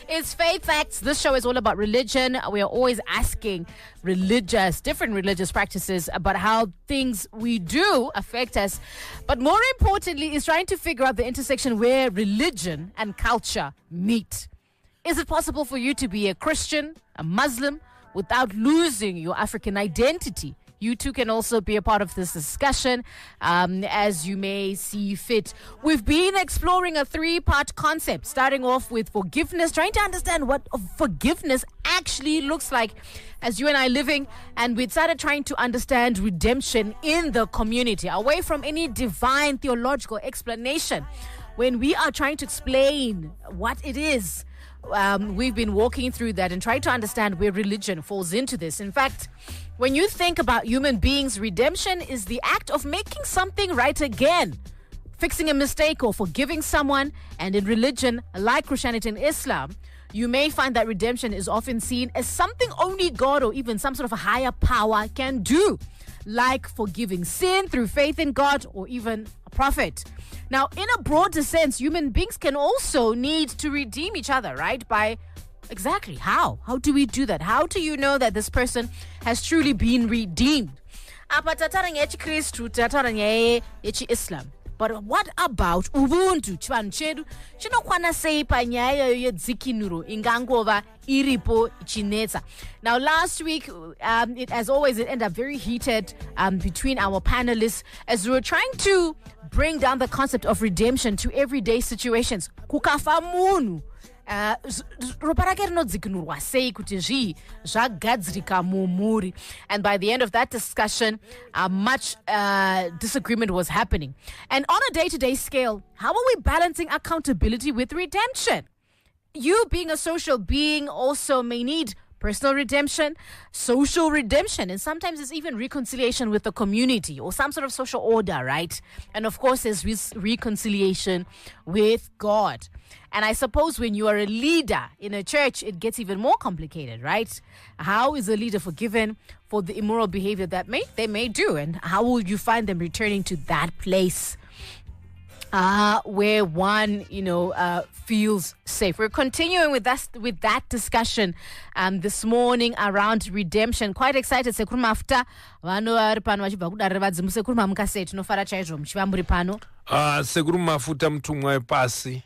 It's Faith Facts. This show is all about religion. We are always asking different religious practices about how things we do affect us. But more importantly, is trying to figure out the intersection where religion and culture meet. Is it possible for you to be a Christian, a Muslim, without losing your African identity? You too can also be a part of this discussion as you may see fit. We've been exploring a 3-part concept, starting off with forgiveness, trying to understand what forgiveness actually looks like as you and I living. And we started trying to understand redemption in the community, away from any divine theological explanation. When we are trying to explain what it is, we've been walking through that and trying to understand where religion falls into this. In fact, when you think about human beings, redemption is the act of making something right again, fixing a mistake or forgiving someone. And in religion, like Christianity and Islam, you may find that redemption is often seen as something only God or even some sort of a higher power can do, like forgiving sin through faith in God or even a prophet. Now, in a broader sense, human beings can also need to redeem each other, right? By exactly how? How do we do that? How do you know that this person has truly been redeemed? Islam. But what about Ubuntu? Chivanhu chedu chinokwana sei panyaya yedzikinuro ingangova iripo ichinetsa. Now, last week, as always, it ended up very heated between our panelists as we were trying to bring down the concept of redemption to everyday situations. Kukafa munhu. And by the end of that discussion, much disagreement was happening. And on a day-to-day scale, how are we balancing accountability with redemption? You, being a social being, also may need personal redemption, social redemption, and sometimes it's even reconciliation with the community or some sort of social order, right? And of course, there's reconciliation with God. And I suppose when you are a leader in a church, it gets even more complicated, right? How is a leader forgiven for the immoral behavior that they may do? And how will you find them returning to that place where one, feels safe? We're continuing with that discussion this morning around redemption. Quite excited. Sekuru Mafuta vano vari pano vachibva kudarira vadzimu. Sekuru Mamukase tinofara chaizvo muchivamburi pano. Sekuru Mafuta mutumwa wepasi.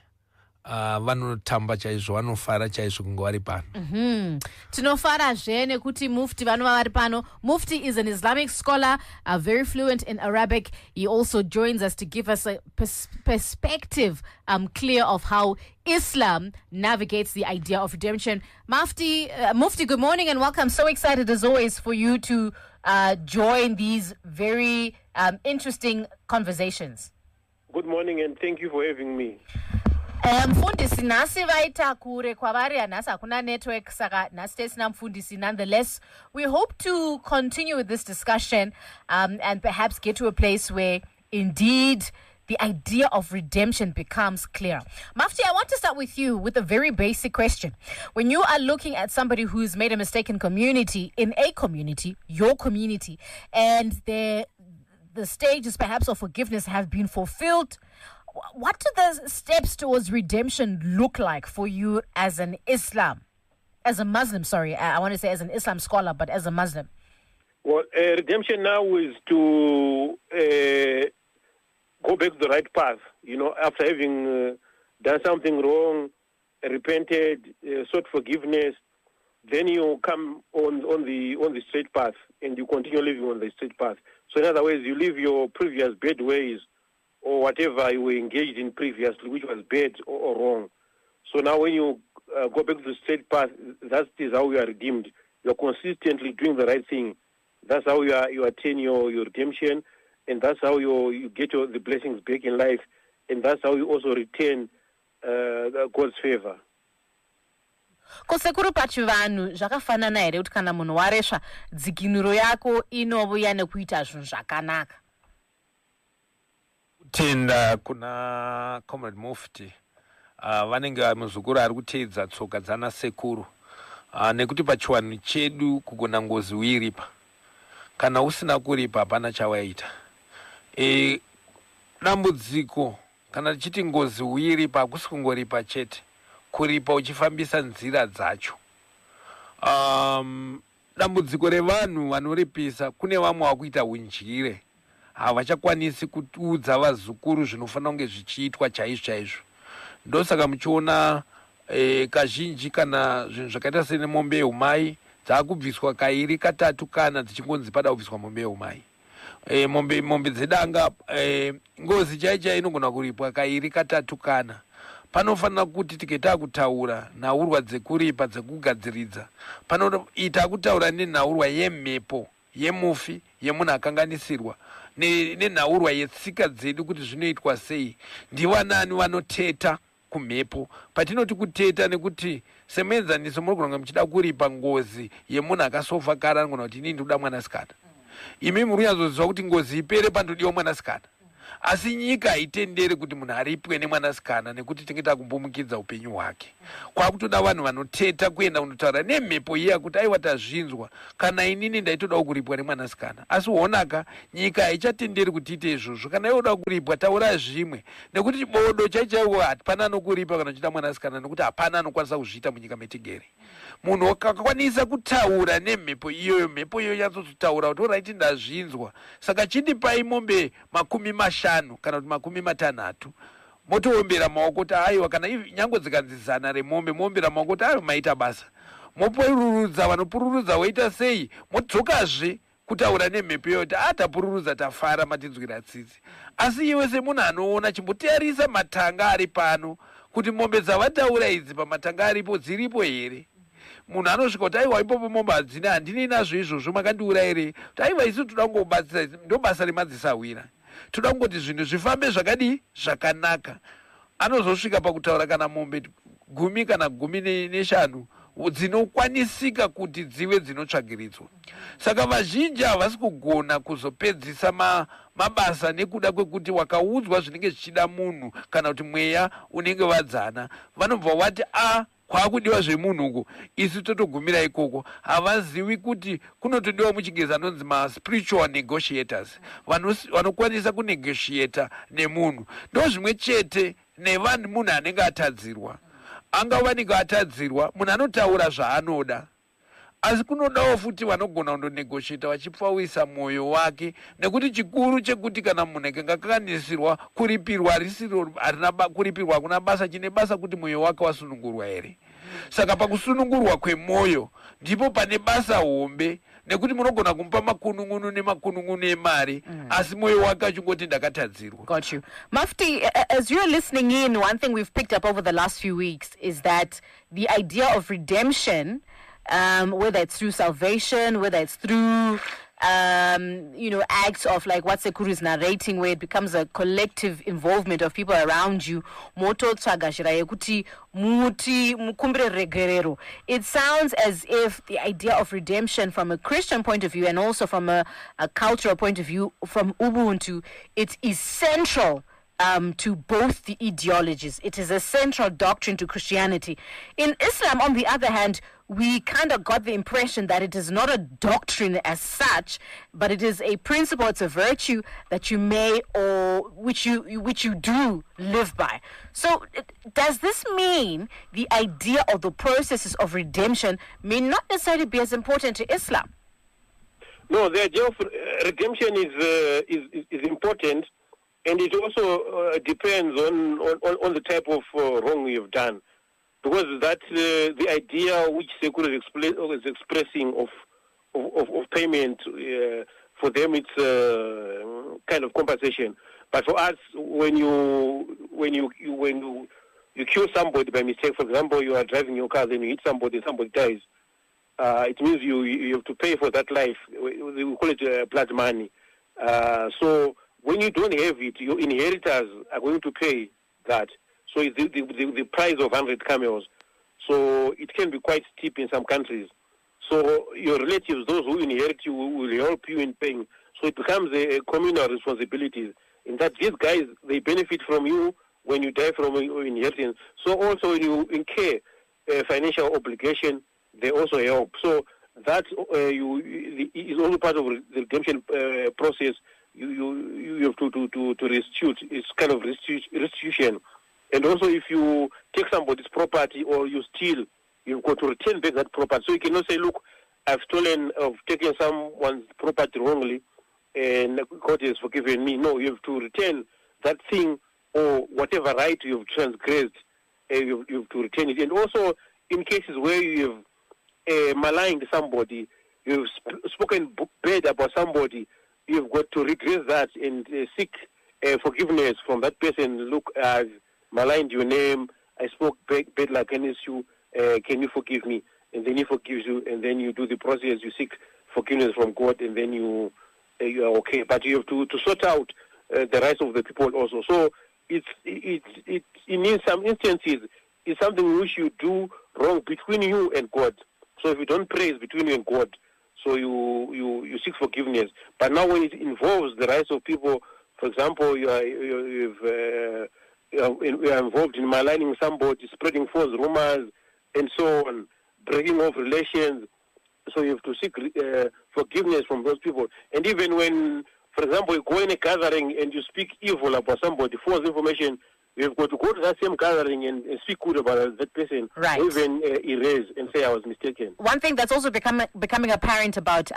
Vanotamba chaizvo, vanofara chaizvo kunge vari pano. Tinofarazve nekuti Mufti vanova vari pano. Mufti is an Islamic scholar, very fluent in Arabic. He also joins us to give us a perspective clear of how Islam navigates the idea of redemption. Mufti, good morning and welcome. So excited as always for you to join these very interesting conversations. Good morning and thank you for having me. Mfundisi nasi vaita kure kwavari hanasi hakuna network saka nasi tesina mfundisi. Nonetheless, we hope to continue with this discussion and perhaps get to a place where indeed the idea of redemption becomes clear. Mufti, I want to start with you with a very basic question. When you are looking at somebody who's made a mistake in a community, your community, and the stages perhaps of forgiveness have been fulfilled, what do the steps towards redemption look like for you as a Muslim, sorry, I want to say as an Islam scholar, but as a Muslim? Well, redemption now is to go back to the right path, after having done something wrong, repented, sought forgiveness, then you come on the straight path and you continue living on the straight path. So in other words, you leave your previous bad ways or whatever you were engaged in previously, which was bad or wrong. So now when you go back to the straight path, that is how you are redeemed. You are consistently doing the right thing. That's how you attain your redemption, and that's how you get the blessings back in life, and that's how you also retain God's favor. Kosekuru pachivanhu zvakafanana here kuti kana munhu waresva dzikinuro yako inovuya nekuita zvinhu zvakanaka. Tenda kuna Comrade Mufti vanenge muzukuru ari kuteedza tsoka dzana sekuru nekuti pachiwanhu chedu kugona ngozi uiripa kana usina kuripa hapana chawaita. Dambudziko kana tichiti ngozi uiripa hakusi kungoripa chete, kuripa uchifambisa nzira dzacho. Dambudziko revanhu vanoripisa, kune vamwe vakuita unjire, havachakwanisi kuudza vazukuru zvinofanira kunge zvichiitwa chaizvo. Ndosaka muchiona kazhinji kana zvinhu zvakaita senemombe yeumai dzakubviswa kairi katatu kana dzichingonzi pada kubviswa mombe yeumai. Mombe dzedanga ngozi chaichai inogona kuripwa kairi katatu kana. Panofanira kuti tiketa kutaura nhaurwa dzekuripa dzekugadziridza, panoita kutaura nenhaurwa yemhepo, yemufi, yemunhu akanganisirwa, nenhaurwa yetsika dzedu kuti zvinoitwa sei. Ndivanani vanoteta kumhepo. Patinoti kuteta nekuti semuenzaniso muri kunge muchida kuripa ngozi yemunhu akasofa kare anogona kuti inini ndoda mwanasikana. Imi muri kunyazoziva kuti ngozi ipere pandodiwa mwanasikana. Asi nyika haitenderi kuti munhu aripwe nemwanasikana nekuti tingeta kumbomukidza upenyu hwake. Kwakutoda vanhu vanoteta kuenda kundotaura nemhepo iya kuti aiwa tazvinzwa kana inini ndaitodawo kuripwa nemwanasikana. Asi honaka nyika haichatenderi kuti ite izvozvo. Kana yoda kuripwa taura zvimwe, nekuti bodo chaichaiwo hapana nokuripa kana uchida mwanasikana nekuti hapana anokwanisa kuzviita munyika metigere. Munhu akakwanisa kutaura nemhepo iyoyo, mhepo iyoyo yatsotaura kuti oraiti ndazvinzwa, saka chidipai mombe 50 kana kuti 60, motoombera maoko kuti aiwa, kana nyange dzikanzizana remombe moombera maoko kuti aiwa maita basa, mopururudza vanopururudza woita sei, modzokazve kutaura nemhepo iyoyo kuti tapururudza tafara matinzwira tsitsi. Asi iwe semunhu anoona chimboteerisa matanga ari pano kuti mombe dzavataura idzi pamatanga aripo dziripo here. Munhu anosvika kuti aiwa ipopo mombe hadzina, handini nazvo izvozvo, makandiura here, kuti aiwa isu toda kungobatsira, ndo basa remadzisawira, toda kungoti zvinhu zvifambe zvakadi zvakanaka. Anozosvika pakutaura kana mombe 10 kana 15 dzinokwanisika kuti dzive dzinotsvagiridzwa. Saka vazhinji havasi kugona kuzopedzisa mabasa nekuda kwekuti wakaudzwa zvinenge zvichida munhu kana kuti mweya unenge wadzana, vanobva wati kwakudiwa zvemunhu uko, isi totogumira ikoko. Havazivi kuti kunotodiwa muchingezi anonzi spiritual negotiators, vanokwanisa kunegotiata nemunhu. Ndo zvimwe chete nevanhu munhu anenge atadzirwa. Angava nenge atadzirwa, munhu anotaura zvaanoda, asi kunodawo futi vanogona kundonegotiata vachipfawisa mwoyo wake, nekuti chikuru chekuti kana munhu akanga akanisirwa kuripirwa kuripirwa hakuna basa, chine basa kuti mwoyo wake wasunungurwa here. Saka pakusunungurwa kwemwoyo ndipo pane basa hombe, nekuti munogona kumupa makunun'unu emari, asi mwoyo wake achingoti ndakatadzirwa. Got you. Mufti, as you're listening in, one thing we've picked up over the last few weeks is that the idea of redemption, whether it's through salvation, whether it's through acts of like what Sekuru is narrating, where it becomes a collective involvement of people around you. It sounds as if the idea of redemption from a Christian point of view and also from a cultural point of view, from Ubuntu, it's essential to both the ideologies. It is a central doctrine to Christianity. In Islam, on the other hand, we kind of got the impression that it is not a doctrine as such, but it is a principle, it's a virtue that you may or which you do live by. So does this mean the idea of the processes of redemption may not necessarily be as important to Islam? No, the idea of redemption is important, and it also depends on the type of wrong we have done. Because that's the idea which Sekuru is expressing of payment, for them it's kind of compensation. But for us, when you kill somebody by mistake, for example, you are driving your car, then you hit somebody dies. It means you have to pay for that life. We call it blood money. So when you don't have it, your inheritors are going to pay that. So it's the price of 100 camels. So it can be quite steep in some countries. So your relatives, those who inherit you, will help you in paying. So it becomes a communal responsibility. In that these guys, they benefit from you when you die from your inheritance. So also when you incur financial obligation, they also help. So that is also part of the redemption process. You have to restitute. It's kind of restitution. And also, if you take somebody's property or you steal, you've got to return back that property. So you cannot say, look, I've taken someone's property wrongly and God has forgiven me. No, you have to return that thing or whatever right you've transgressed, you have to return it. And also, in cases where you have maligned somebody, you've spoken bad about somebody, you've got to redress that and seek forgiveness from that person. Look, I've maligned your name, I spoke bad like against you, can you forgive me? And then he forgives you, and then you do the process, you seek forgiveness from God, and then you are okay. But you have to sort out the rights of the people also. So in some instances, it's something which you do wrong between you and God. So if you don't pray, it's between you and God. So you seek forgiveness. But now when it involves the rights of people, for example, you are involved in maligning somebody, spreading false rumors, and so on, breaking off relations. So you have to seek forgiveness from those people. And even when, for example, you go in a gathering and you speak evil about somebody, false information, you have got to go to that same gathering and speak good about that person, right. Or even erase and say I was mistaken. One thing that's also becoming apparent about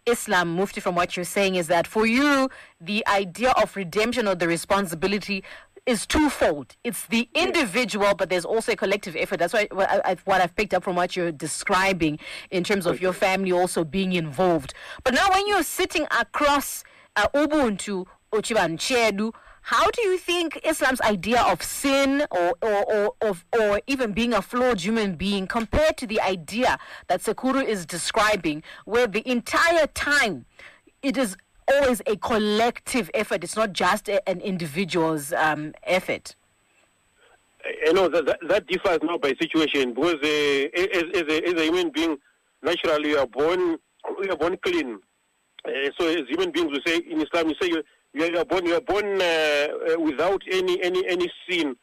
Islam, Mufti, from what you're saying, is that for you, the idea of redemption or the responsibility is twofold. It's the individual, but there's also a collective effort. That's what I've picked up from what you're describing in terms of your family also being involved. But now when you're sitting across Ubuntu, Uchiban Chedu, how do you think Islam's idea of sin or even being a flawed human being compared to the idea that Sekuru is describing, where the entire time it is always a collective effort? It's not just an individual's effort. You know, that differs now by situation, because as a human being, naturally you are born clean. So as human beings, we say in Islam, you say you are born without any sin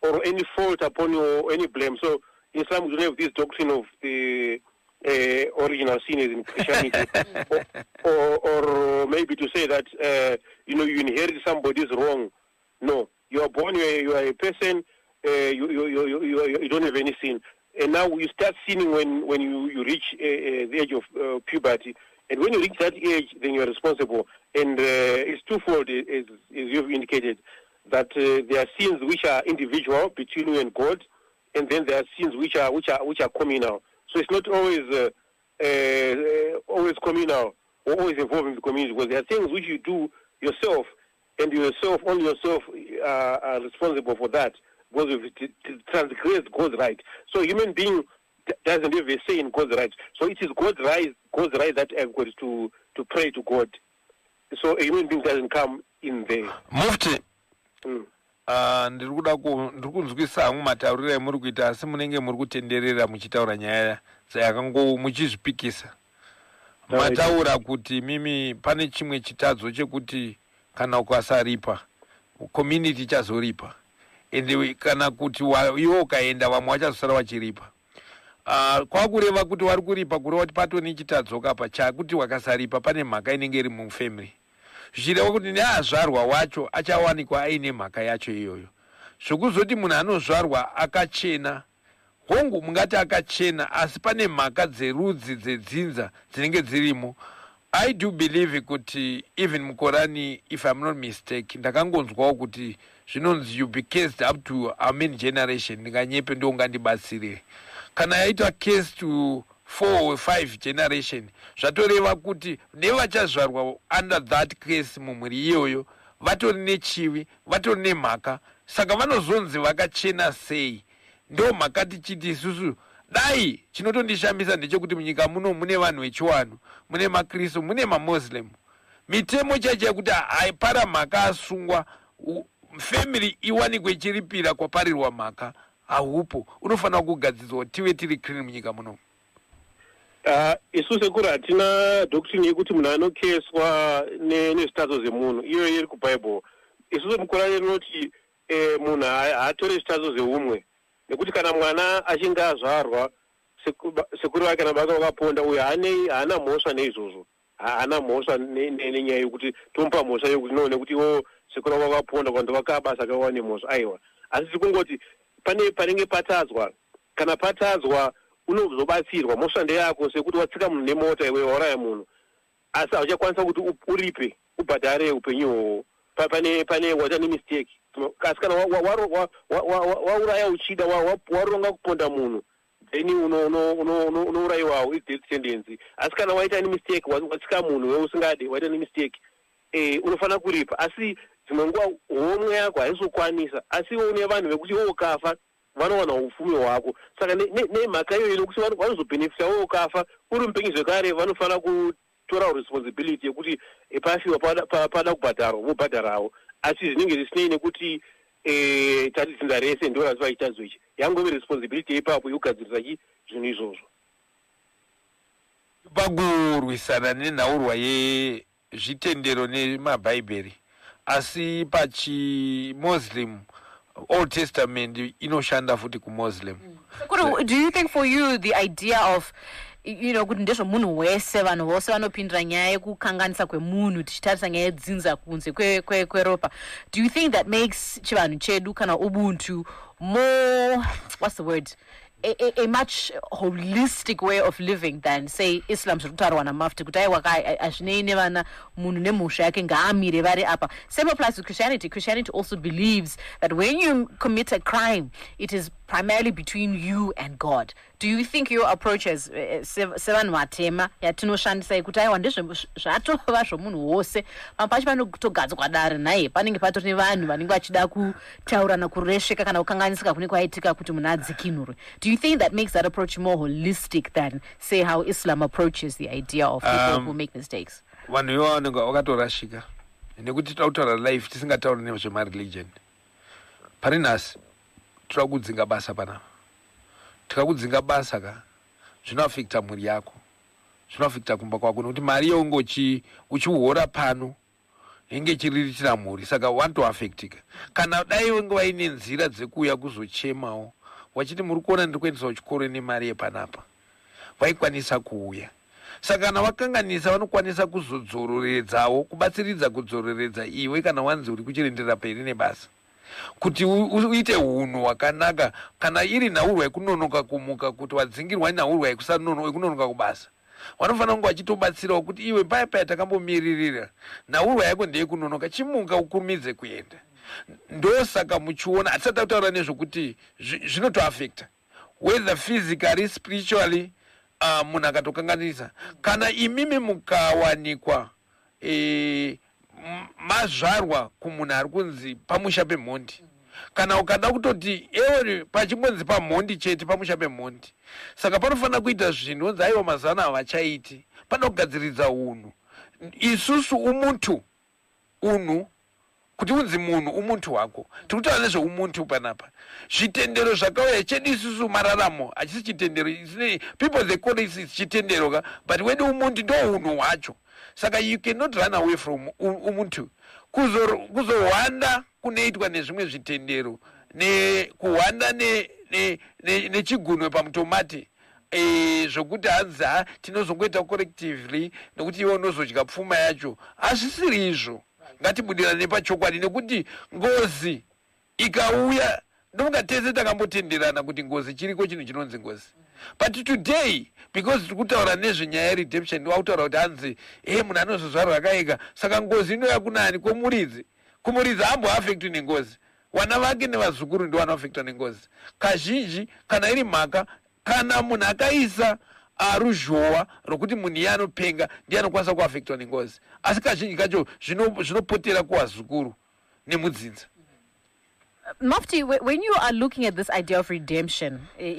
or any fault upon you or any blame. So in Islam, we don't have this doctrine of the original sin is in Christianity, or maybe to say that you inherit somebody's wrong. No, you are born, you are a person, you don't have any sin, and now you start sinning when you reach the age of puberty, and when you reach that age, then you are responsible. And it's twofold, as you've indicated, that there are sins which are individual between you and God, and then there are sins which are communal. So it's not always communal or always involving the community, because there are things which you do yourself, and only yourself are responsible for that, because it transgressed God's right. So a human being doesn't have a say in God's rights. So it is God's right that I've got to pray to God. So a human being doesn't come in there. Mufti. Ndiri kunzwisa hangu matauriro amuri kuita, asi munenge muri kutenderera muchitaura nyaya dzayakango muchizvipikisa. Mataura kuti mimi pane chimwe chitadzo chekuti kana ukasaripa community ichazoripa, ende kana kuti iwo ukaenda vamwe vachazosara vachiripa. Kwakureva kuti vari kuripa kureva kuti pato nechitadzo kapa chakuti wakasaripa pane mhaka inenge iri mufamily, zvichireva kuti neazvarwa wacho achawanikwa aine mhaka yacho iyoyo. Zvokuzoti munhu anozvarwa akachena, hongu mungati akachena, asi pane mhaka dzerudzi dzedzinza dzinenge dzirimo. I do believe kuti even mukorani, if I'm not mistaken, ndakangonzwawo kuti zvinonzi you be cast up to a main generation. Ndinganyepe ndo ungandibatsire. Kana yaitwa case to 4 or 5 generation, zvatoreva kuti nevachazvarwa under that case mumwiri iyoyo vatori nechivi, vatori nemhaka, saka vanozonzi vakachena sei. Ndo mhaka tichiti isusu dai chinotondishambisa ndechekuti munyika muno mune vanhu vechiwanhu, mune makristu, mune mamuslim. Mitemo chacho yekuti haipara mhaka asungwa, family iwanikwe ichiripira kwaparirwa mhaka haupo. Unofanira kugadzirwa tive tiri clean munyika muno. Isu Sekuru hatina doctrine yekuti munhu anokeswa nezvitadzo zvemunhu, iyo iri kuBible. Isu mukorani rinoti munhu haatore zvitadzo zveumwe, nekuti kana mwana achinge azvarwa, sekuru vake kana baba vakaponda, uyo haana mhosva neizvozvo, haana mhosva nenyaya yekuti tomupa mhosva yekuti no, nekuti sekuru vakaponda kwando vakabasa akawane mhosva. Aiwa, asi tikungoti pane panenge patadzwa kana patadzwa unozobatsirwa moshando yako sekuti watsika munhu nemota iwe wauraya munhu asi hauchakwanisa kuti uripe ubhadhare upenyu pane waita nemistake kasi kana wauraya uchida waronga kuponda munhu then unourayiwawo i-death sentence asi kana waita nemistake watsika munhu weusingade waita nemistake unofanira kuripa asi dzimwe nguva homwe yako haizokwanisa asi une vanhu vekuti wokafa vanowana upfumi hwako saka nemhaka iyoyo nokuti vanozobhenefita wokafa uri mupenyu zvekare vanofanira kutora responsibility yekuti pafiwa pada kubhadharwa vobhadharawo asi zvinenge zvisinei nekuti tati dzinza rese ndo rasi vaita zvechi yangove responsibility ipapo yokugadzirisa zvinhu izvozvo pakurwisana nenhaurwa yezvitendero nemabhaibheri asi pachimuslim Old Testament inoshanda futi kumuslim. Do you think for you the idea of kuti ndezvo munhu wese vanhu vose vanopindira nyaya yekukanganisa kwemunhu tichitarisa nyaya yedzinza kunze kweropa, do you think that makes chivanhu chedu kana ubuntu more, what's the word, a much holistic way of living than say Islam zviri kutaurwa namafti kuti aiwa hazvinei nevana munhu nemhosva yake ngaamire vari apa. Same applies to Christianity. Christianity also believes that when you commit a crime it is primarily between you and God. Do you think your approach as sevanhu vatema yatinoshandisa yekuti aiwa ndezvatova zvomunhu wose pampachi panotogadzwa dare naye panenge patori nevanhu vanenge vachida kutaurana kuresveka kana kukanganisika kunenge kwaitika kuti munhu adzikinurwe? Do you think that makes that approach more holistic than say how Islam approaches the idea of people who make mistakes? Vanhu ivo vanenge vakatorashika nekuti tautaura life tisingatauri nezvemareligion. Pari nhasi tiri kudzinga basa panapa, tikakudzinga basa ka zvinoafekta mhuri yako, zvinoafekta kumba kwako nekuti mari yeunge uchihora pano inge ichiriritira mhuri, saka wanotoafektika. Kana dai wenge waine nzira dzekuuya kuzochemawo wachiti muri kuona ndiri kuendesawo chikoro nemari yepanapa, vaikwanisa kuuya. Saka kana wakanganisa vanokwanisa kuzodzororedzawo, kubatsiridza kudzororedza iwe kana wanzi uri kuchirenderera peri nebasa, kuti uite hunhu hwakanaka. Kana iri nhaurwa yekunonoka kumuka, kuti wadzingirwa nhaurwa yekunonoka kubasa, vanofanira kunge vachitobatsirawo kuti iwe paya takambomiririra nhaurwa yako ndeyekunonoka, chimuka ukurumidze kuenda. Ndosaka muchiona hatisati tautaura nezvokuti zvinotoafekta whether physically, spiritually, munhu akatokanganisa. Kana imimi mukawanikwa mazvarwa kumunhu ari kunzi pamusha pemhondi, kana ukada kutoti ewe pachingonzi pamhondi chete, pamusha pemhondi, saka panofanira kuita zvinhu onzi aiwa mazana havachaiti, panoda kugadziridza unhu. Isusu umuntu unhu, kuti unzi munhu umuntu hwako, tikutaura nezveumuntu panapa. Zvitendero zvakauya chedu isusu mararamo hachisi chitendero, people they call it chitendero ka, but wedu umuntu ndo unhu hwacho. Saka you cannot run away from umuntu. Kuzohwanda kunoitwa nezvimwe zvitendero, kuhwanda nechigunwe pamutomati, zvokuti hanzi tinozongoita collectively nokuti iwe unozodya pfuma yacho, hazvisiri izvo. Ngatibudirane pachokwadi nekuti ngozi ikauya ndomunga tese takambotenderana kuti ngozi chiriko chinhu chinonzi ngozi. But today, because tiri kutaura nezvenyaya yeredemption, wakutaura kuti hanzi munhu anozozvarwa akaika, saka ngozi inouya kunani? Kumuridzi. Kumuridzi hamboafektwi nengozi, vana vake nevazukuru ndo vanoafektwa nengozi. Kazhinji kana iri mhaka, kana munhu akaisa ruzhowa rokuti munhu iye anopenga ndiye anokwanisa kuafektwa nengozi, asi kazhinji kacho zvinopotera kuvazukuru nemudzinza. Mufti, when you are looking at this idea of redemption, is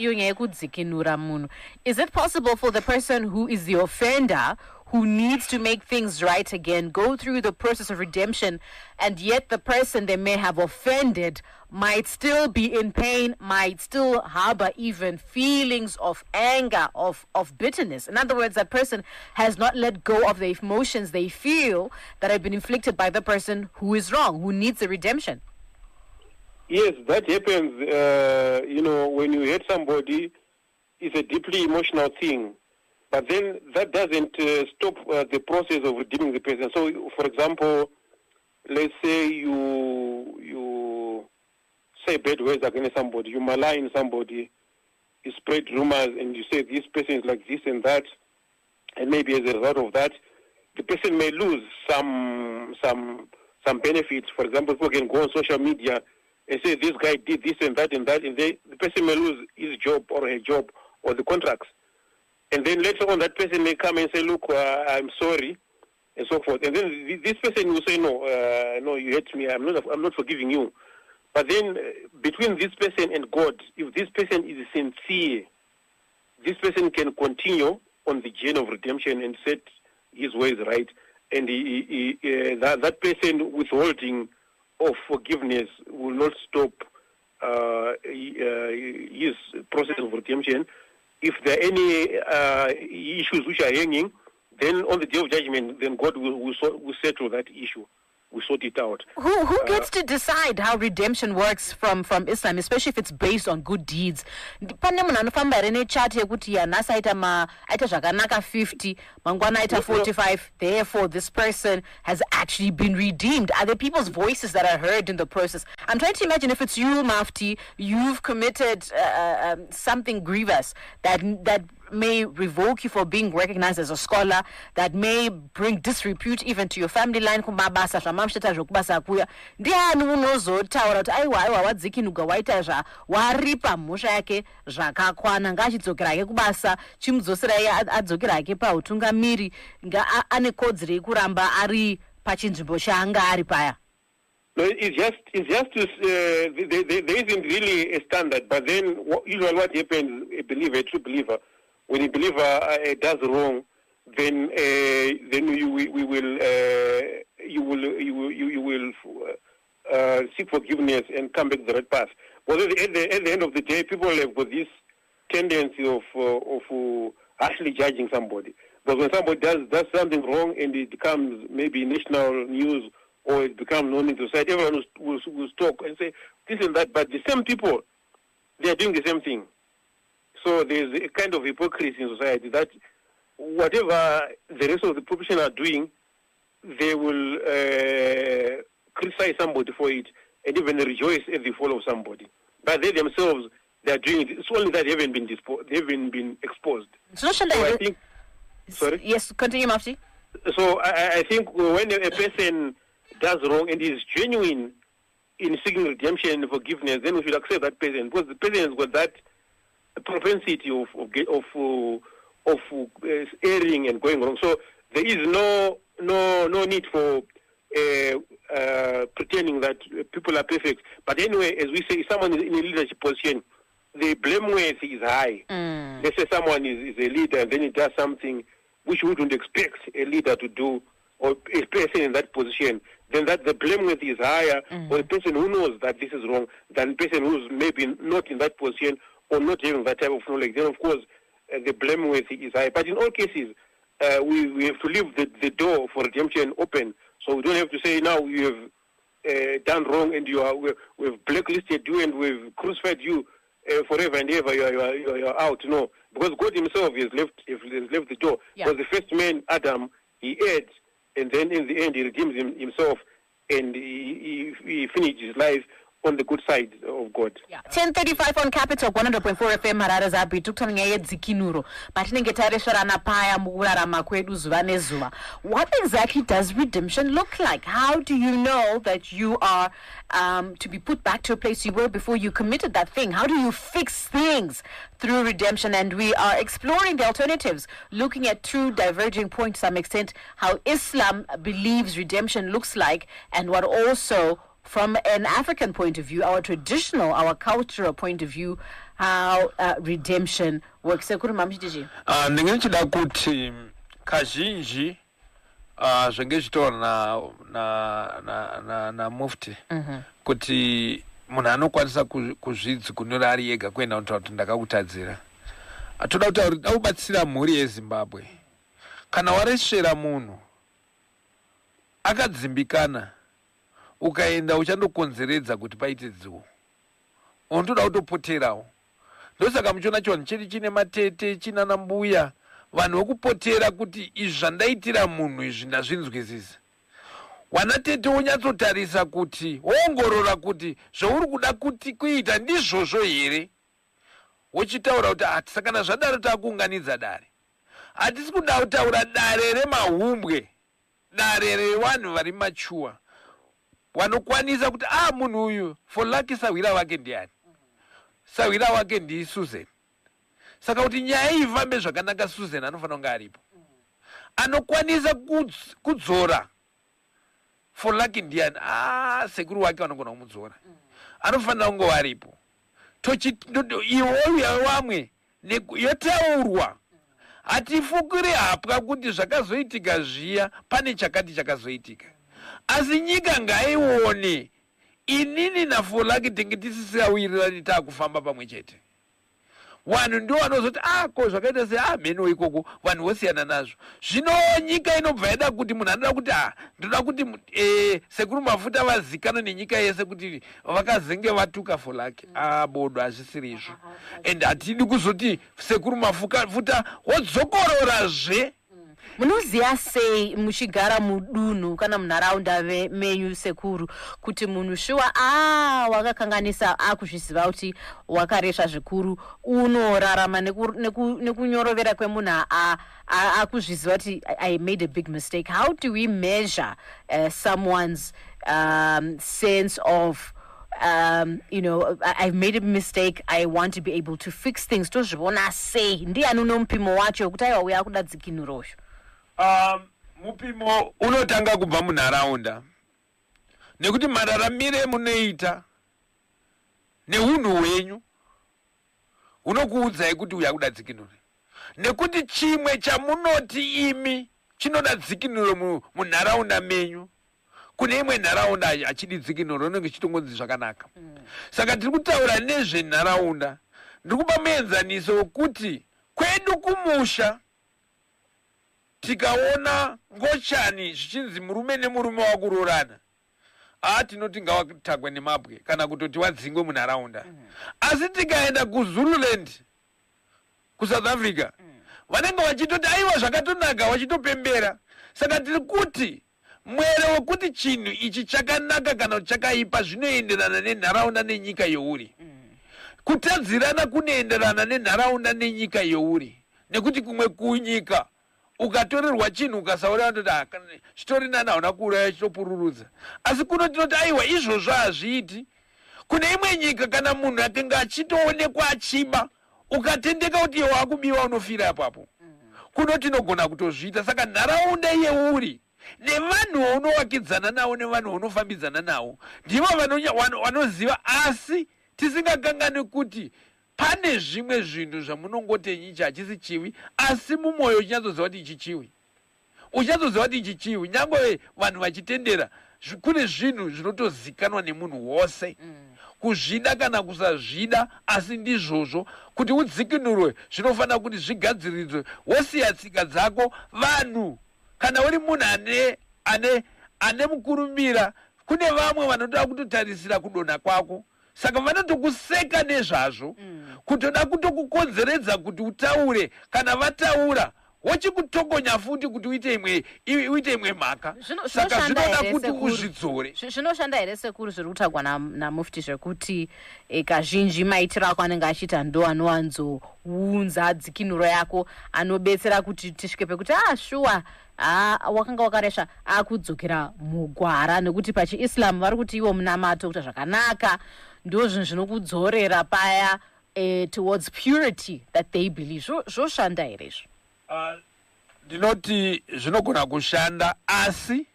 it possible for the person who is the offender, who needs to make things right again, go through the process of redemption, and yet the person they may have offended might still be in pain, might still harbor even feelings of anger, of bitterness? In other words, that person has not let go of the emotions they feel that have been inflicted by the person who is wrong, who needs the redemption. Yes, that happens, when you hurt somebody, it's a deeply emotional thing. But then that doesn't stop the process of redeeming the person. So, for example, let's say you say bad words against somebody, you malign somebody, you spread rumors, and you say this person is like this and that, and maybe as a result of that, the person may lose some benefits. For example, people can go on social media and say this guy did this and that, and the person may lose his job or her job or the contracts. And then later on, that person may come and say, look, I'm sorry, and so forth. And then this person will say, no, you hate me, I'm not forgiving you. But then between this person and God, if this person is sincere, this person can continue on the journey of redemption and set his ways right. And that person withholding of forgiveness will not stop his process of redemption. If there are any issues which are hanging, then on the day of judgment, then God will settle that issue. We sort it out. Who gets to decide how redemption works from Islam, especially if it's based on good deeds? Pane munhu anofamba here nechati yekuti nhasi aita zvakanaka 50, mangwana aita 45, therefore this person has actually been redeemed. Are there people's voices that are heard in the process? I'm trying to imagine if it's you, Mufti, you've committed something grievous that may revoke you for being recognized as a scholar, that may bring disrepute even to your family line. Kumabasa zvamamsheta zvokubasa kuya ndiani unozotaura kuti aiwa wadzikinuka waita waripa mhosva yake zvakakwana, ngachidzokera hake kubasa, chimudzosera iye adzokera hake pautungamiri, ane kodzero yekuramba ari pachinzvimbo chaanga ari paya. No, it's just to there isn't really a standard, but then usually what happens, a true believer, when a believer does wrong, then you will seek forgiveness and come back to the right path. But at the end of the day, people have got this tendency of actually judging somebody. But when somebody does something wrong and it becomes maybe national news or it becomes known in society, everyone will talk and say this and that. But the same people, they are doing the same thing. So there's a kind of hypocrisy in society that whatever the rest of the population are doing, they will criticize somebody for it and even rejoice at the fall of somebody. But they themselves, they are doing it. It's only that they haven't been exposed. So I think, sorry? Yes, continue, Mufti. So I think when a person does wrong and is genuine in seeking redemption and forgiveness, then we should accept that person, because the person has got that propensity of erring and going wrong. So there is no need for pretending that people are perfect. But anyway, as we say, if someone is in a leadership position, the blameworthy is high. Let's say someone is a leader and then he does something which we wouldn't expect a leader to do, or a person in that position, then that the blameworthy is higher for a person who knows that this is wrong than a person who's maybe not in that position or not having that type of knowledge. Then, of course, the blameworthy is high. But in all cases, we have to leave the door for redemption open. So we don't have to say now you have done wrong and we've blacklisted you and we've crucified you forever and ever. You're out. No, because God Himself has left the door. Yeah. Because the first man, Adam, he ate, and then in the end he redeems himself, and he finished his life on the good side of God. Yeah. 10:35 on Capital 100.4 FM Harare Zabi tukutana nyaya yedzikinuro patinenge taresverana paya mukurarama kwedu zuva nezuva. What exactly does redemption look like? How do you know that you are to be put back to a place you were before you committed that thing? How do you fix things through redemption? And we are exploring the alternatives, looking at two diverging points to some extent, how Islam believes redemption looks like, and what also from an African point of view, our traditional, our cultural point of view, how redemption works. Ndingechida kuti kazhinji zvenge zvitaura na Mufti kuti munhu anokwanisa kuzvidzikunura ari ega kuenda kutaura kuti ndakakutadzira. Toda kuti aubatsira mhuri yeZimbabwe. Kana waresvera munhu akadzimbikana ukaenda uchandokonzeredza kuti paite dziwo, unotoda kutopoterawo. Ndosaka muchiona chivanhu chedu chine matete, chinana mbuya, vanhu vokupotera kuti izvi zvandaitira munhu izvi ndazvinzwisisa. wanatete wonyatsotarisa kuti woongorora kuti zvauri kuda kuti kuita ndizvozvo here, wochitaura kuti sakana zvadaro takuunganidza dare, hatisi kuda kutaura dare remahumbwe, dare revanhu vari machuwa wanokwanisa kuti munhu uyu for lucky sawira wake ndiani, sawira wake ndiSusan. Saka kuti nyaya ifambe zvakanaka Susan anofanira kunge aripo, anokwanisa kudzora for lucky ndiani, sekuru wake vanogona kumudzora, anofanira kunge varipo. Iwoya vamwe yotaurwa, hatifukiri hapwa kuti zvakazoitika zviya pane chakati chakazoitika, asi nyika ngaione inini nafor lucky tinge tisisikawirirani taakufamba pamwe chete. Vanhu ndio vanozoti ko zvakaita se mheno ikoko vanhu vosiyana nazvo. Zvino nyika inobva yada kuti munhu anoda kuti ndoda kuti sekuru Mafuta vazikana nenyika yese kuti vakazenge vatuka for lucky. Bodo hazvisiri izvo. And hatidi kuzoti sekuru Mafuta wodzokororazve. Munoziva sei muchigara mudunhu kana munharaunda menyu sekuru kuti munhu shuwa wakakanganisa akuzviziva kuti wakaresva zvikuru, unorarama nekunyorovera kwemunhu akuzviziva kuti I made a big mistake? How do we measure someone's sense of I've made a mistake, I want to be able to fix things? Tozvivona sei? Ndiani unomupimo wacho kuti aiwa uya akuda dzikinurosho? Mupimo unotanga kubva munharaunda, nekuti mararamire munoita neunhu hwenyu hunokuudzai kuti uya kuda dzikinuro, nekuti chimwe chamunoti imi chinoda dzikinuro munharaunda menyu, kune imwe nharaunda hachidi dzikinuro, unenge chitongonzi zvakanaka. Saka tiri kutaura nezvenharaunda, ndiri kupa muenzaniso wekuti kwedu kumusha tikaona ngochani zvichinzi murume nemurume wakurorana, tinoti ngawatagwe nemabwe kana kutoti wadzingwe munharaunda. Asi tikaenda kuZululand, kuSouth Africa, vanenge vachitoti aiwa zvakatonaka, vachitopembera. Saka tiri kuti mwere wekuti chinhu ichi chakanaka kana kuti chakaipa zvinoenderana nenharaunda nenyika youri. Kutadzirana kunoenderana nenharaunda nenyika youri, nekuti kumwe kunyika ukatorerwa chinhu ukasaona kuti chitori nani hauna kuuraya chitopururudza. Asi kuno tinoti aiwa izvozvo hazviiti. Kune imwe nyika kana munhu akanga achitoonekwa achiba ukatendeka kuti iwe wakubiwa unofira apapo. Kuno tinogona kutozviita. Saka nharaunda yeuri nevanhu vaunowakidzana navo nevanhu vaunofambidzana navo ndivo vanoziva, asi tisingakangani kuti pane zvimwe zvinhu zvamunongoti ichi hachisi chivi, asi mumwoyo uchinatsoziva kuti ichi chivi. Uchinatsoziva kuti ichi chivi, nyangwe vanhu vachitendera, kune zvinhu zvinotozikanwa nemunhu wose. Kuzvida kana kusazvida, asi ndizvozvo kuti udzikinurwe zvinofanira kuti zvigadziridzwe. Wosiya tsika dzako, vanhu kana uri munhu ane mukurumira, kune vamwe vanoda kutotarisira kudonha kwako. Saka vanotokuseka nezvazvo, kutoda kutokukonzeredza kuti utaure, kana vataura wochikutokonya futi kuti uite imwe mhaka. Saka zvinoda kuti uzvidzore. Zvinoshanda here sekuru zviri kutaurwa naMufti zvekuti kazhinji maitiro ako anenge achiita ndo anowanzounza dzikinuro yako, anobetsera kuti tisvike pekuti shuwa wakanga wakaresva akudzokera mugwara, nekuti pachiIslam vari kuti iwo munamato kuti zvakanaka ndo zvinhu zvinokudzorera paya towards purity that they believe. Zvoshanda here izvo? Ndinoti zvinogona kushanda, asi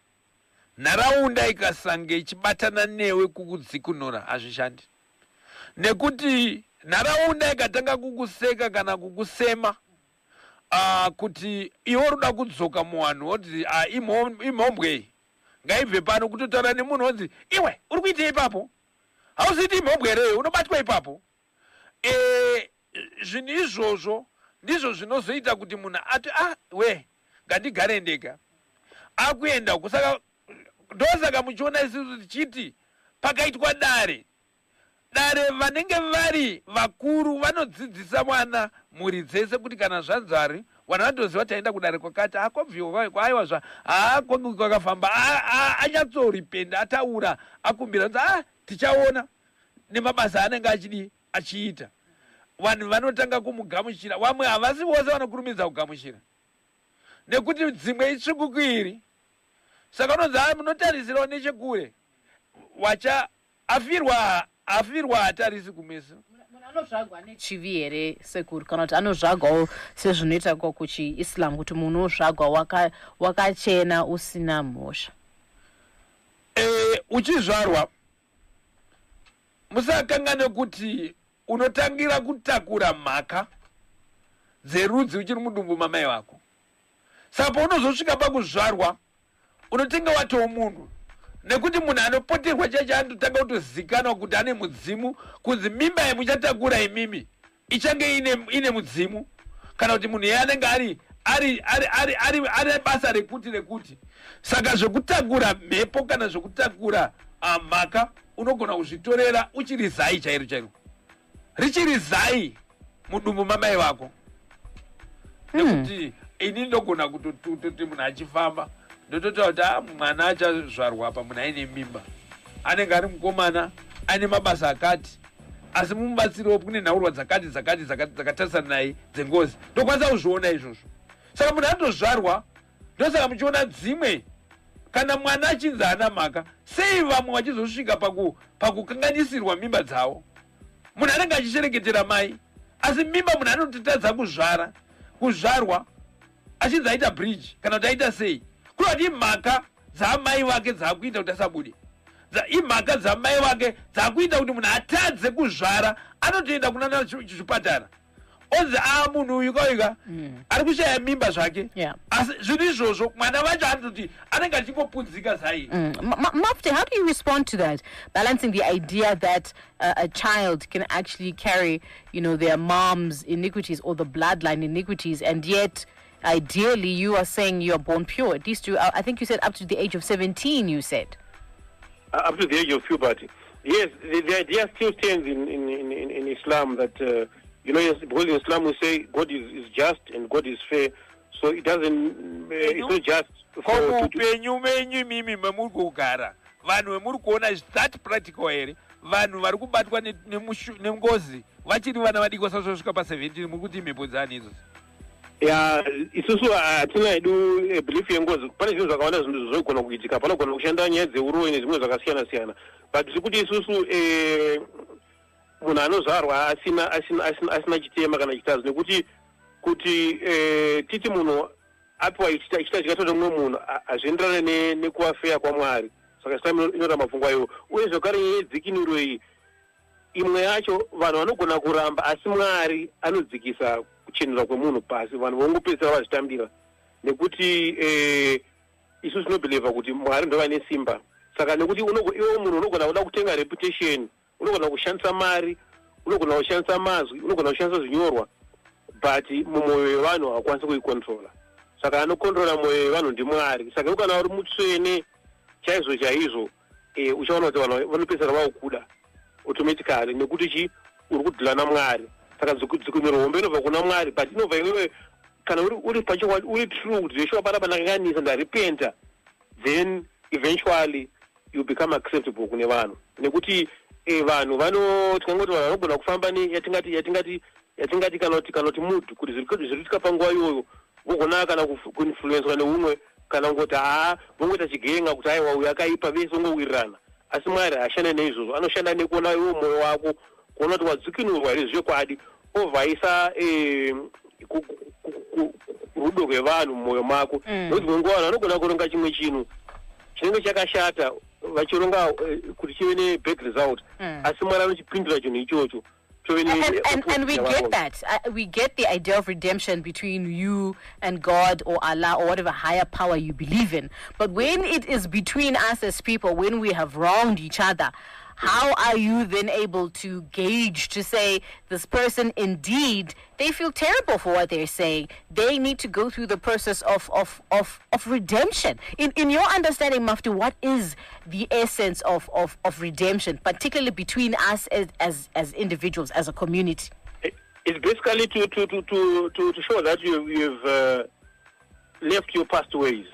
nharaunda ikasange ichibatana newe kukudzikinura hazvishandi. Nekuti nharaunda ikatanga kukuseka kana kukusema kuti iwe unoda kudzoka muvanhu woti imhombwe ngaibve pano, kutotaura nemunhu wonzi iwe uri kuita ipapo, hauziiti imhombwe here, unobatwa ipapo. Zvinhu izvozvo ndizvo zvinozoita kuti munhu ati ngandigare ndega, akuenda uko. Saka ndosaka muchiona isusu tichiti pakaitwa dare dare vanenge vari vakuru vanodzidzisa mwana mhuri dzese kuti kana zvanzvari wana vatoziva taenda kudare kwakati akobviwa kwaiwa zva kwakafamba achatsoripenda ataura akumbira kuti tichaona nemabasa anenge achiita. Vanhu vanotanga kumugamuchira, vamwe havasi vose vanokurumidza kugamuchira nekuti dzimwe itsvikukuiri. Saka unonzi munotarisirawo nechekure wacha afirwa hatarisi kumeso. Anozvagwa nechivi here sekuru kana kuti anozvagwawo sezvinoita kuchiislam kuti munhu ozvagwa wakachena usina mhosva? Uchizvarwa musakangane kuti unotangira kutakura mhaka dzerudzi uchiri mudumbu mamai wako. Saka paunozosvika pakuzvarwa unotenga watoo munhu, nekuti munhu anopoterwa chacho anotanga kutozikanwa kuti ane mudzimu, kunzi mimba yemuchatakura imimi ichange ine mudzimu, kana kuti munhu yanenge ari basa rekuti. Saka zvekutakura mhepo kana zvekutakura mhaka unogona kuzvitorera uchiri zai chairo richiri zai mudumbu mamai wako. Nekuti ini ndogona kutoti munhu achifamba ndototaura kuti mwana achazvarwa apa munhu aine mimba, anenge ari mukomana, aine mabasa akati, asi mumubatsirewo kune nhaurwa dzakatarisana naye dzengozi, ndokwanisa kuzviona izvozvo. Saka munhu atozvarwa, ndosaka muchiona dzimwe kana mwana achinzi ana mhaka, sei vamwe vachizosvika pakukanganisirwa mimba dzavo. Munhu anenge achishereketera mai, asi mimba munhu anototadza kuzvarwa achinzi aita bridge kana kuti aita sei. Kuti imhaka dzamai vake dzakuita kuti asabude, imhaka dzamai vake dzakuita kuti munhu atadze kuzvara, anotoenda kunana chipatara onzi munhu uyu kauika ari kushaya mimba zvake. Asi zvinhu izvozvo mwana vacho anototi anenge achingopunzika zai. Mufti, how do you respond to that, balancing the idea that a child can actually carry, their mom's iniquities or the bloodline iniquities, and yet ideally you are saying you are born pure, at least I think you said up to the age of 17, you said? Up to the age of puberty. Yes, the idea still stands in Islam that, because in Islam we say God is just and God is fair, so it doesn't, it's not just for vanhu vemuri kuona that practical here, vanhu vari kubatwa nengozi vachiri vana vadiki vasasvika pa17, muri kuti mhepo dzani idzodzo? Isusu hatina hedu belief yengozi. Pane zvinhu zvakawanda zvinhu zvinogona kuitika, panogona kushanda nyaya dzeuroyi nezvimwe zvakasiyana-siyana, but zvekuti isusu munhu anozvarwa asina chitema kana chitazi, nekuti titi munhu apiwa ichita chikatoda mumwe munhu hazvienderane nekuva feya kwaMwari. Saka Islam inoita mapfungwa iwo, uye zvekare yedzikinuro iyi imwe yacho vanhu vanogona kuramba, asi Mwari anodzikisa kuchenera kwemunhu pasi, vanhu vongopedzisira vazvitambira, nekuti isusu tinobhelievha kuti Mwari ndo vane simba. Saka nekuti iwo munhu unogona kuda kutenga reputation, unogona kushandisa mari, unogona kushandisa mazwi, unogona kushandisa zvinyorwa, but mumwoyo wevanhu hakwanisi kuikontrola. Saka anokontrola mwoyo wevanhu ndiMwari. Saka kana uri mutsvene chaizvo uchaona kuti vanhu vanopedzisira vakukuda automatically, nekuti uri kudhila naMwari. Saka dzikuniro hombe inobva kuna Mwari, but inobva iwewe kana uri pachokwadi, uri true kuti zveshuwa panapa ndakanganisa ndarepenta, then eventually you become acceptable kune vanhu. Nekuti vanhu tikangoti vanhu vanogona kufamba yatingati kana kuti mood, kuti zviritika panguva iyoyo vogona kana kuinfluenswa neumwe, kana ngoti vongoita chigenga kuti aiwa uyu akaipa vese vongowirirana. Asi Mwari haashanda neizvozvo, anoshanda nekuona iwo mwoyo wako, kuona kuti wadzikinurwa here zvekwadi, ovhaisa rudo rwevanhu mumwoyo mako. Nedzimwe nguva vanhu vanogona kuronga chimwe chinhu chinenge chakashata vachironga kuti chive ne-back result, asi Mwari anochipindura chinhu ichocho. And we get that. We get the idea of redemption between you and God or Allah or whatever higher power you believe in. But when it is between us as people, when we have wronged each other, how are you then able to gauge to say this person indeed, they feel terrible for what they're saying? They need to go through the process of redemption. In your understanding, Mufti, what is the essence of redemption, particularly between us as individuals, as a community? It's basically to show that you've left your past ways.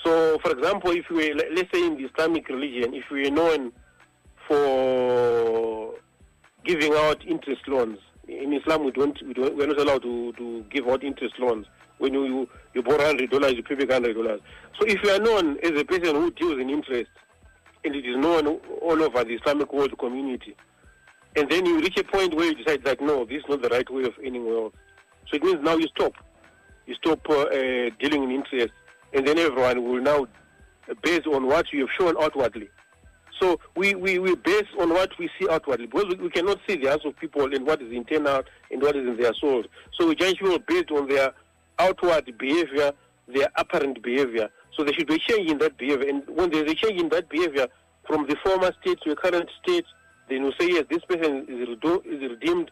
So, for example, if we, let's say in the Islamic religion, if we are known for giving out interest loans, in Islam we're not allowed to give out interest loans. When you borrow $100, you pay back $100. So if you are known as a person who deals in interest, and it is known all over the Islamic world community, and then you reach a point where you decide that no, this is not the right way of earning wealth. So it means now you stop. You stop dealing in interest. And then everyone will now base on what you have shown outwardly. So we base on what we see outwardly, because we cannot see the hearts of people and what is internal and what is in their souls. So we judge people based on their outward behavior, their apparent behavior. So there should be a change in that behavior. And when there's a change in that behavior from the former state to a current state, then you say, yes, this person is redeemed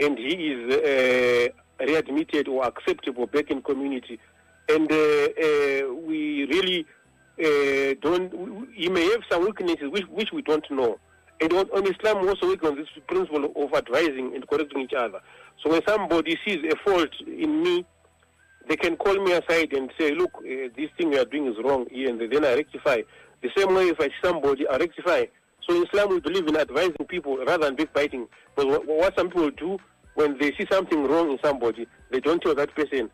and he is readmitted or acceptable back in community. And we really you may have some weaknesses which we don't know. And on Islam, we also work on this principle of advising and correcting each other. So when somebody sees a fault in me, they can call me aside and say, look, this thing you are doing is wrong here, and then I rectify. The same way if I see somebody, I rectify. So in Islam, we believe in advising people rather than backbiting. But what some people do, when they see something wrong in somebody, they don't tell that person.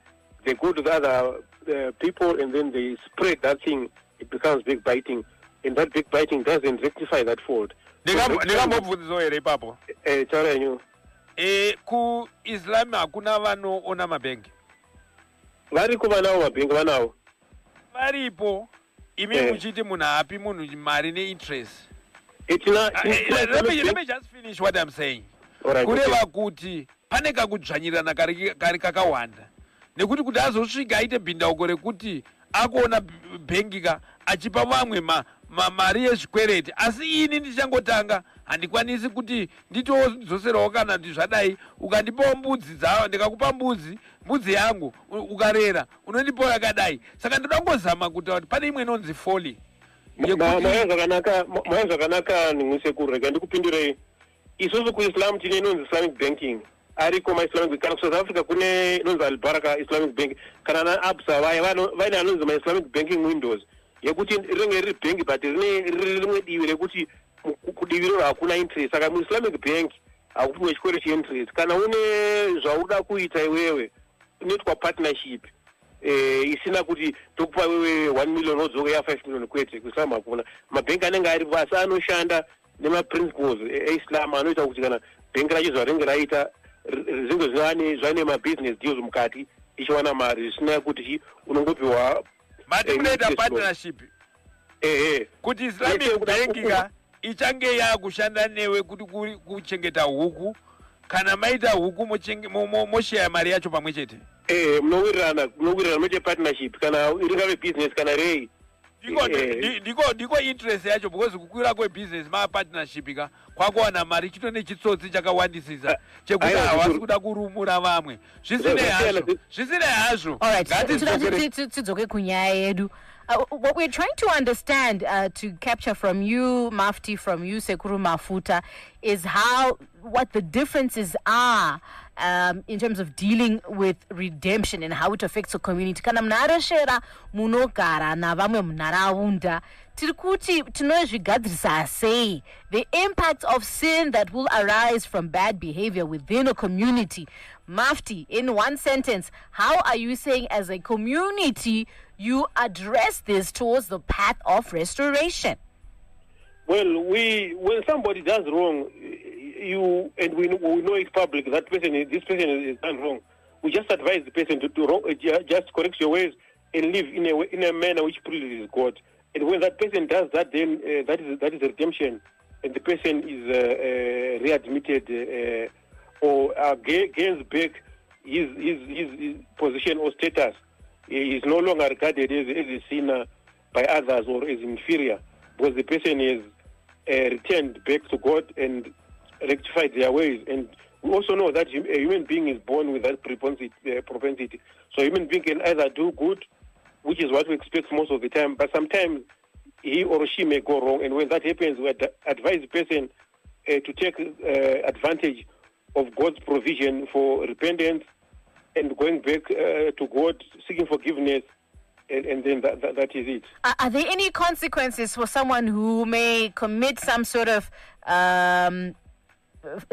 They go to the other people and then they spread that thing. It becomes backbiting, and that backbiting doesn't rectify that fault. Ku Islam hakuna vanoona mabengi. Variko vanawo mabengi vanawo. Varipo. Imi muchiti munhu api munhu mari ne-interest. Let me just finish what I'm saying. Right, kureva kuti pane kakudzvanyirana kari kakawanda. Nekuti kuti azosvika aite bhindauko rekuti akuona bhengi ka achipa vamwe mari yezvikwereti, asi ini ndichangotanga handikwanisi kuti nditodzoserawo kana kuti zvadai ukandipawo mbudzi dzavo ndikakupa mbudzi yangu ukarera unondipawo yakadai. Saka ndoda kungozama kuti pane imwe inonzi folly. Maya zvakanaka nimwisekuru, rega ndikupindurei. Isusu kuislam tine inonzi Islamic banking. Ariko ma-Islamic, kana South Africa kune inonzi Al-Baraka Islamic Bank, kana na ABSA vaine anonzi ma-Islamic banking windows, yekuti ringe riri bank but rine rimwe divi rekuti kudivi roro hakuna interest. Saka mu-Islamic bank hakupiwe chikwere che-interest. Kana une zvauda kuita iwewe inoitwa partnership, isina kuti tokupa wewe 1 million wodzoka ya 5 million kwete. Kuislam hakuna. Mabhengi anenge aripo asi anoshanda nema-principles e-Islam anoita kuti kana bhengi rachizwa ringe raita zvinhu zvane ma-business deals mukati ichiwana mari zvisina kuti unongopiwa munoita partnership kuti Islamic bank ichange yakushanda newe kuti kuchengeta huku, kana maita huku moshare mari yacho pamwe chete. Munowirirana moite partnership, kana ringave business kana rei. Ndiko interest yacho, because kukwira kwebusiness ma-partnership ka kwakuwana mari chito nechitsotsi chakawandisisa chekuti havasi kuda kurumura vamwe. Zvisine hazvo. Tidzoke kunyaya yedu. What we're trying to understand, to capture from you, Mufti, from you, Sekuru Mafuta, is what the differences are in terms of dealing with redemption and how it affects the community. Kana mnarashera munogara na vamwe mnaraunda, tirikuti tinozvigadzirisa sei the impact of sin that will arise from bad behavior within a community. Mufti, in one sentence, how are you saying as a community you address this towards the path of restoration? Well, when somebody does wrong, we know it's public, this person is done wrong. We just advise the person to do wrong, just correct your ways and live in a manner which pleases God. And when that person does that, then that is redemption, and the person is readmitted or gains back his position or status. He is no longer regarded as a sinner by others or as inferior, because the person is returned back to God and rectified their ways. And we also know that a human being is born with that propensity. So a human being can either do good, which is what we expect most of the time, but sometimes he or she may go wrong. And when that happens, we advise the person to take advantage of God's provision for repentance and going back to God, seeking forgiveness, and then that is it. Are there any consequences for someone who may commit some sort of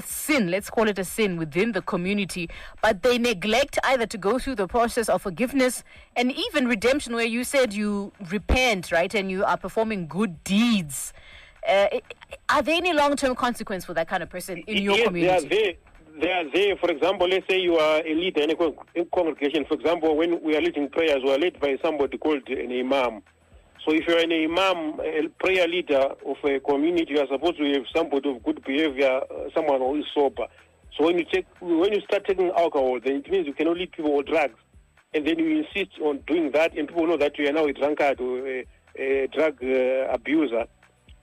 sin, let's call it a sin, within the community, but they neglect either to go through the process of forgiveness and even redemption, where you said you repent, right, and you are performing good deeds? Are there any long-term consequence for that kind of person in your community? They are there. For example, let's say you are a leader in a congregation. For example, when we are leading prayers, we are led by somebody called an imam. So if you're an imam, a prayer leader of a community, you are supposed to have somebody of good behavior, someone who is sober. So when you start taking alcohol, then it means you cannot lead people with drugs. And then you insist on doing that, and people know that you are now a drunkard or a drug abuser.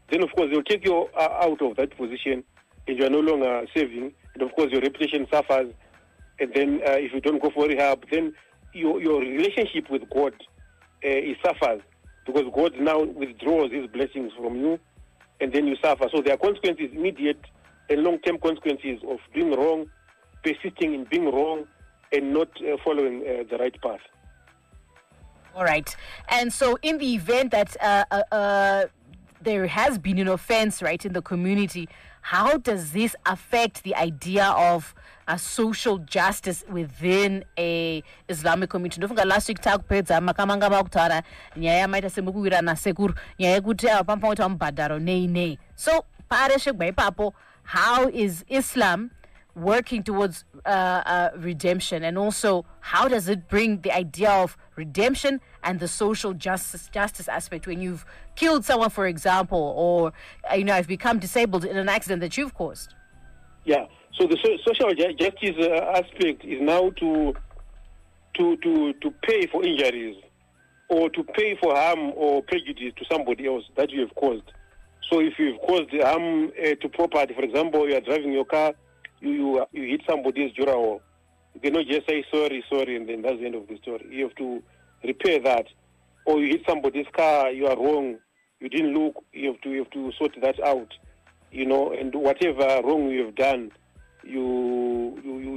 Then, of course, they'll take you out of that position, and you are no longer saving. And, of course, your reputation suffers. And then if you don't go for rehab, then your relationship with God it suffers, because God now withdraws his blessings from you, and then you suffer. So there are consequences, immediate and long-term consequences of doing wrong, persisting in being wrong, and not following the right path. All right. And so in the event that there has been an offense, right, in the community, how does this affect the idea of social justice within a Islamic community? Ndofunga last week takupedza makamanga vakutaura nyaya yamaita semukuwirana sekuru nyaya yekuti pamapota mubhadharo nei. So paresvegwa ipapo, how is Islam working towards redemption, and also how does it bring the idea of redemption and the social justice aspect when you've killed someone, for example, or have become disabled in an accident that you've caused? Yeah. So the social justice aspect is now to pay for injuries or to pay for harm or prejudice to somebody else that you have caused. So if you've caused harm to property, for example, you are driving your car, you hit somebody's juror, you cannot just say sorry, and then that's the end of the story. You have to repair that. Or you hit somebody's car, you are wrong, you didn't look, you have to sort that out, and whatever wrong you have done, you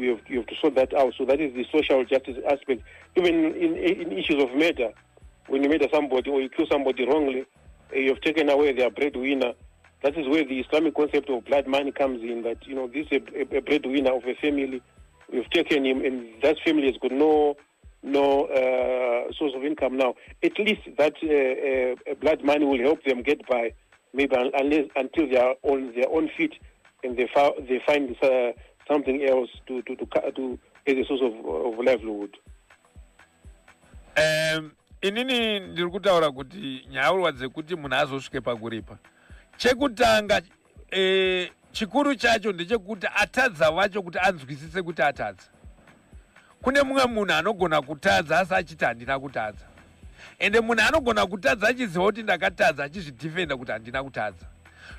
have to sort that out. So that is the social justice aspect. Even in issues of murder, when you murder somebody or you kill somebody wrongly, you have taken away their breadwinner. That is where the Islamic concept of blood money comes in, that, this is a breadwinner of a family. We've taken him, and that family has got no source of income now. At least that blood money will help them get by, maybe until they are on their own feet, and they find something else to as a source of livelihood. Inini ndiri kutaura kuti nyaurwa dzekuti munhu azosvike pakuripa. Chekutanga chikuru chacho ndechekuti atadza vacho kuti anzwisise kuti atadza. Kune mumwe munhu anogona kutadza asi achiti handina kutadza. Ende munhu anogona kutadza achiziva kuti ndakatadza achizvidhifenda kuti handina kutadza.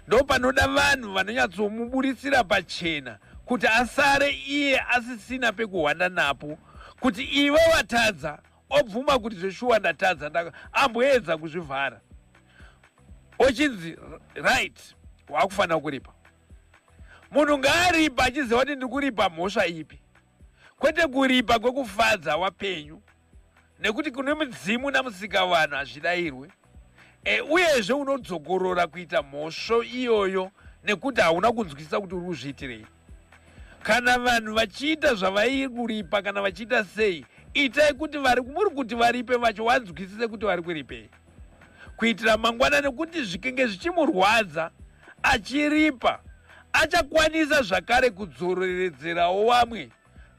Ndo panoda vanhu vanonyatsomuburisira pachena kuti asare iye asisina pekuhwanda napo, kuti iwe watadza obvuma kuti zveshuwa ndatadza amboedza kuzvivhara. Ochinzi right wakufanira kuripa. Munhu ngaaripa achiziva kuti ndiri kuripa mhosva ipi, kwete kuripa kwekufadza wapenyu, nekuti kune mudzimu namusika vanhu hazvidayirwe. Uyezve unodzokorora kuita mhosvo iyoyo nekuti hauna kunzwisisa kuti uri kuzviitirei. Kana vanhu vachiita zvavairi kuripa kana vachiita sei, itai kuti muri kuti varipe vacho wanzwisise kuti vari kuripei, kuitira mangwana, nekuti zvikenge zvichimurwadza achiripa achakwanisa zvakare kudzoreredzerawo vamwe,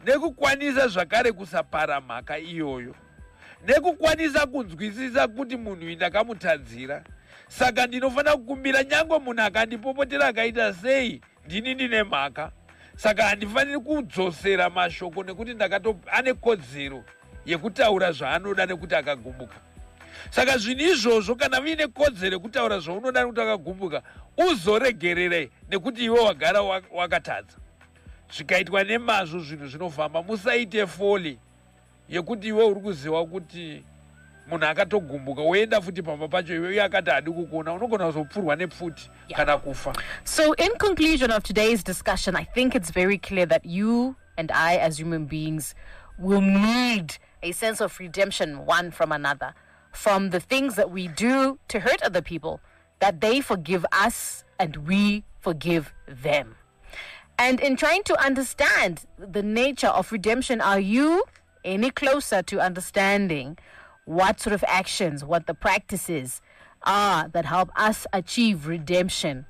nekukwanisa zvakare kusapara mhaka iyoyo, nekukwanisa kunzwisisa kuti munhu uyu ndakamutadzira. Saka ndinofanira kukumbira nyangwe munhu akandipopotera akaita sei, ndini ndine mhaka. Saka handifaniri kudzosera mashoko nekuti ane kodzero yekutaura zvaanoda nekuti akagumbuka. saka zvinhu izvozvo kana viine kodzero kutaura zvaunoda kuti akagumbuka uzoregerere nekuti iwe wagara wakatadza. Zvikaitwa nemazvo zvinhu zvinofamba, musaite foli yekuti iwe uri kuziva kuti munhu akatogumbuka woenda futi pamba pacho iwe akati hadi kukuona, unogona kuzopfurwa nepfuti kana kufa. So in conclusion of today's discussion, I think it's very clear that you and I as human beings will need a sense of redemption one from another, from the things that we do to hurt other people, that they forgive us and we forgive them. And in trying to understand the nature of redemption, are you any closer to understanding what sort of actions, what the practices are that help us achieve redemption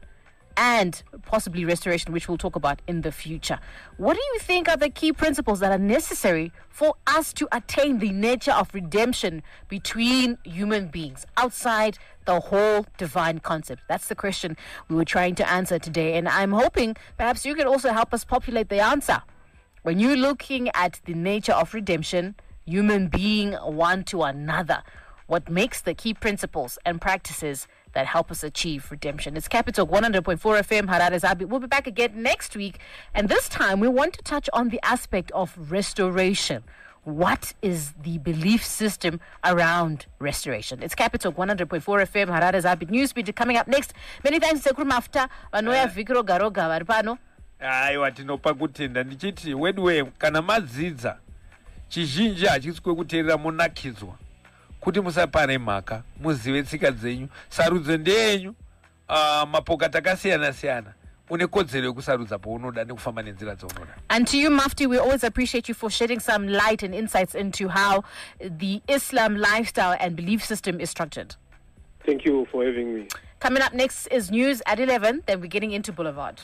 and possibly restoration, which we'll talk about in the future? What do you think are the key principles that are necessary for us to attain the nature of redemption between human beings outside the whole divine concept? That's the question we were trying to answer today, and I'm hoping perhaps you can also help us populate the answer. When you're looking at the nature of redemption, human being one to another, what makes the key principles and practices that help us achieve redemption? It's Capital 100.4 FM, Harare Zabi. We'll be back again next week, and this time we want to touch on the aspect of restoration. What is the belief system around restoration? It's Capital 100.4 FM, Harare Zabi. Newsbeat coming up next. Many thanks to Mafta, Vanoya Vikro Garoga, Varpano. Aiwa, tinopa kutenda ndichiti wedwe kana madzidza chizhinji hachisi kwekuteerera monakidzwa kuti musapane mhaka, muzive tsika dzenyu, sarudzo ndeyenyu. Mapoka akasiyana siyana, une kodzero yekusarudza paunoda nekufamba nenzira dzaunoda. And to you, Mufti, we always appreciate you for shedding some light and insights into how the Islam lifestyle and belief system is structured. Thank you for having me. Coming up next is news at 11, then we're getting into Boulevard.